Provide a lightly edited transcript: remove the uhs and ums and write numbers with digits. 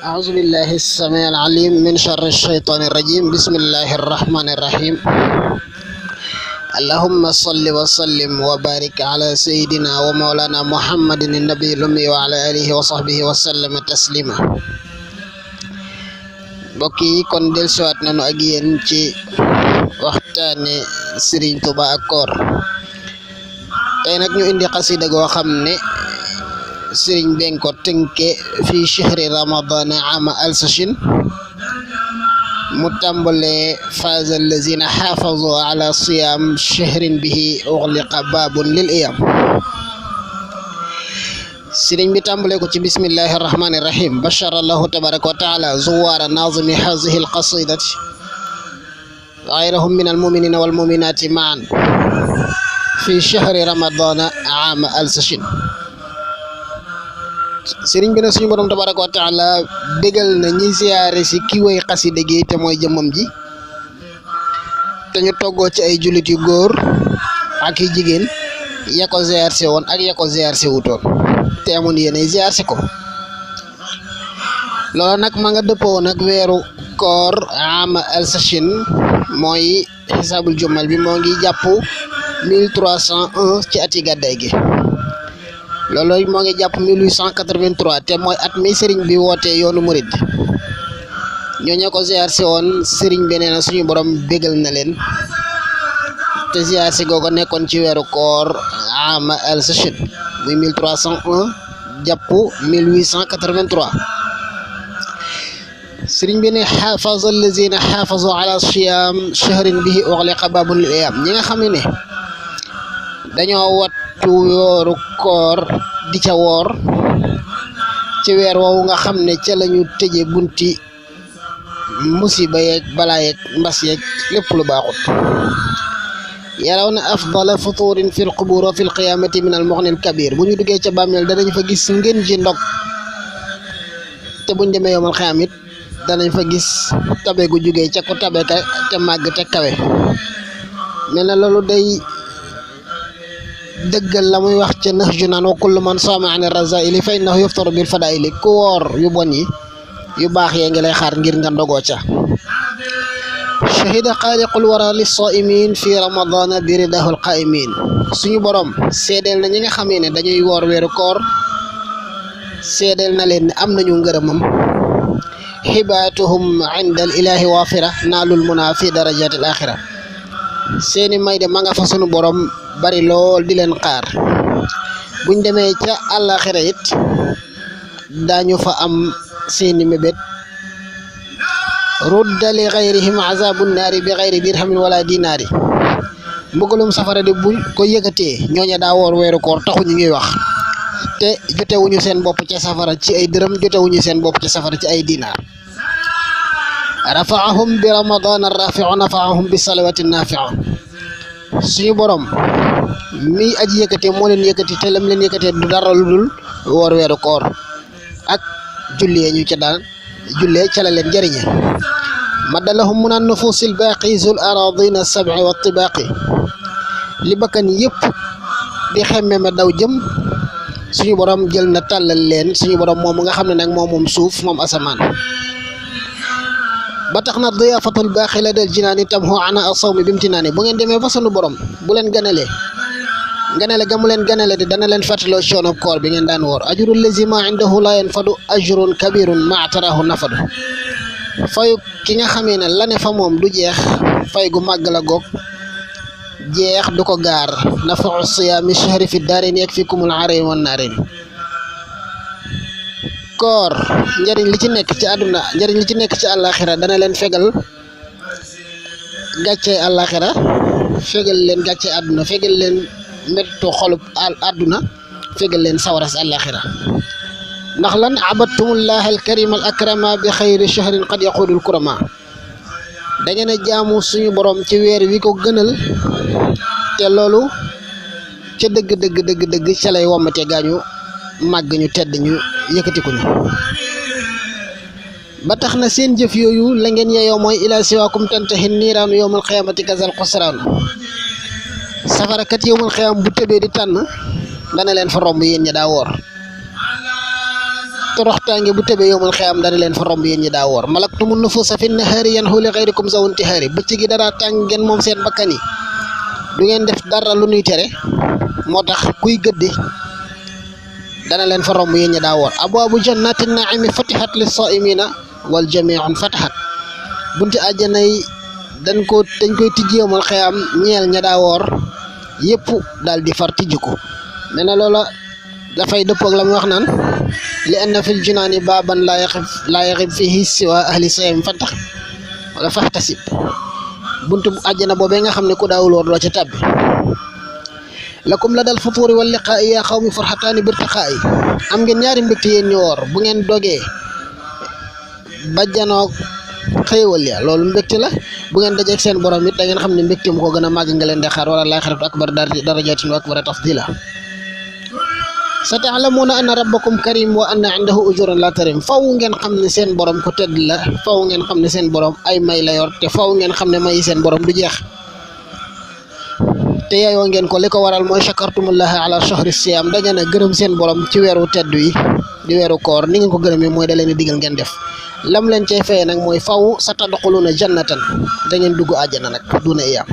أعوذ بالله السميع العليم من شر الشيطان الرجيم بسم الله الرحمن الرحيم اللهم صل وسلم وبارك على سيدنا ومولانا محمد النبي الأمي وعلى آله وصحبه وسلم تسليما بوكي كون ديل سوات نانو ak yeen ci waxtane Serigne Touba ak koor tay nak ñu indi qasida go xamne Serigne ben ko tenke fi shahri ramadan ama alsashin متمبل فاز الذين حافظوا على صيام شهر به أغلق باب للأيام سيرين بتمبل بسم الله الرحمن الرحيم بشر الله تبارك وتعالى زوار ناظم هذه القصيدة غيرهم من المؤمنين والمؤمنات معا في شهر رمضان عام ألسشين Serigne bi na suñu borom tabaraka wa taala bégal na ñi ziaré ci ki way xasida gi te moy jëmam ji te ñu toggo ci ay julit yu goor ak yi jigen ya ko ziar ci won ak ya ko ziar ci wutoon te amone yene ziar ci ko lolo nak ma nga deppo nak wéru koor am al-sashin moy hisabul jumal bi mo ngi japp 1301 ci ati gaday gi lolo mo ngi japp 1883 té moy at mi serigne bi woté yoonu mourid ñoña ko ziar ci won serigne bi néna suñu borom bégal na len té ziar ci gogo nekkon ci wéru koor am al-sashin muy 1301 japp 1883 serigne bi né hafaza allazina hafazu ala siyam shahrin bihi ughliqa babul ayam ñi nga xamné né dañoo wattu wooru koor di ca woor ci weer woowu nga xam ne ca lañu tëje bunti musiba yeeg balaa yeeg mbas yeeg lépp lu baaxut yaraw na afdala futurin fi lqubur wa fi lqiyamati min almughni alkabir bu ñu duggee ca bàmmeel danañ fa gis ngeen ji ndog te buñ demee yowmal xiyaam it danañ fa gis tabe gu jugee ca ko tabe ka te màgg te kawe mel na loolu day dëggal la muy wax ci nahju naan wa kullu man saama an razaili fa innahu yuftaru bil fadaili ku woor yu bon yi yu baax yee ngi lay xaar ngir nga ndogoo ca shahida xaaliqul wara lis saimin fi ramadana bi ridahul qaimin suñu borom seedeel na ñi nga xamee ne dañuy woor weeru koor seedeel na leen ne am nañu ngërëmam xibaatuhum inda al ilahi wafira naalul muna fi darajatil axira seeni may de ma nga fa sunu borom bari lol di len xaar buñ démé ca alakhirah it dañu fa am seeni mebet rudda li ghayrihim azabun nari bi ghayri dirhamin wala dinari mbugulum safara de buñ ko yëkëté ñoña da wor wéru koor taxu ñu ngi wax té joté wuñu seen bop ci safara ci ay dërëm joté wuñu seen bop ci safara ci ay dinar rafa'ahum bi ramadan ar-rafi'u nafa'ahum bi salawati nafi'u suñu borom mi aji yëkëté mo leen yëkëté té lam leen yëkëté du dara ludul wor wéru koor ak julli ñu ci dal julle ci la leen jariñe madalahum munan nufusil baqi zul aradin as-sab'i wat tibaqi li bakkan yépp di xémé ma daw jëm suñu borom jël na talal leen suñu borom mom nga xamné nak mom suuf mom asaman ba taxna diyafatul bakhila dal jinani tamhu ana asawmi bimtinani bu ngeen démé fa sunu borom bu leen ganalé gamu leen ganalé de dana leen fatalo ciono koor bi ngeen daan wor ajrul lazima indahu la yanfadu ajrun kabirun ma tarahu nafadu fay ki nga xamé ne la ne fa mom du jeex fay gu mag la gok jeex du ko gar nafu siyami shahri fi darin yakfikumul arin wan narin koor njariñ li ci nekk ci aduna njariñ li ci nekk ci alakhirah dana leen fegal gatché alakhirah fegal leen gatché aduna fegal leen metto xolub aduna fegal leen sawras alakhirah ndax lan abattumullah alkarim alakrama bi khayri shahrin qad yaqudul kurama da ngeen jaamu suñu borom ci weer wi ko gënal te lolu ci deug ci lay womate gañu mag ñu tedd ñu yëkëti ko ñu ba taxna seen jëf yoyu la ngeen yeyo moy ila siwakum tantahin niran yawmal qiyamati kazal qusran safara kat yowul xiyam bu tebe di tan dana len fa romb yeen ñi da wor toroxtaange bu tebe yowul xiyam dana len fa romb yeen ñi da wor malaktumun nufusa fi nahari yanhu li ghayrikum zawun tihari becc gi dara tàng ngeen mom seen bakkani du ngeen def dara lu nuy tere motax kuy gëddi dana len fa romb yeen ñi da wor abwabu jannatin na'imi fatihat lis saimina wal jami'un fatahat bunti aljana yi dañ koy tijjeemal xiyam ñeel ña da wor yépp dal di far tijjuko neena lola da fay deppok lam wax nan li anna fil jinani baban la yakhif fihi siwa ahli sayyim fatah wala fahtasib buntu aljana bobé nga xamné ku daawul wor do ci tabbi lakum ladal futuri wal liqa'i ya khawmi farhatani birtaqa'i am ngeen ñaari mbekté yeen ñu wor bu ngeen doge bajjano xewal ya lolou mbekté la bu ngeen dajé ak seen borom it da ngeen xamni mbekté mu ko gëna mag nga leen di xaar wala la xaratu akbar darajatin wa akbar tafdila sata'lamuna anna rabbakum karim wa anna 'indahu ujurun la tarim faw ngeen xamni seen borom ko tedd la faw ngeen xamni seen borom ay may la yor te faw ngeen xamni may seen borom du jeex te yayo ngeen ko liko waral moy shakartumullaha ala shahri siyam da ngeen gëreum seen borom ci wéru tedd wi di wéru koor ni ngeen ko gëreumé moy da leen digal ngeen def lam leen cey fay nak moy faw satadkhuluna jannatan da ngeen duggu aljana nak duna iyam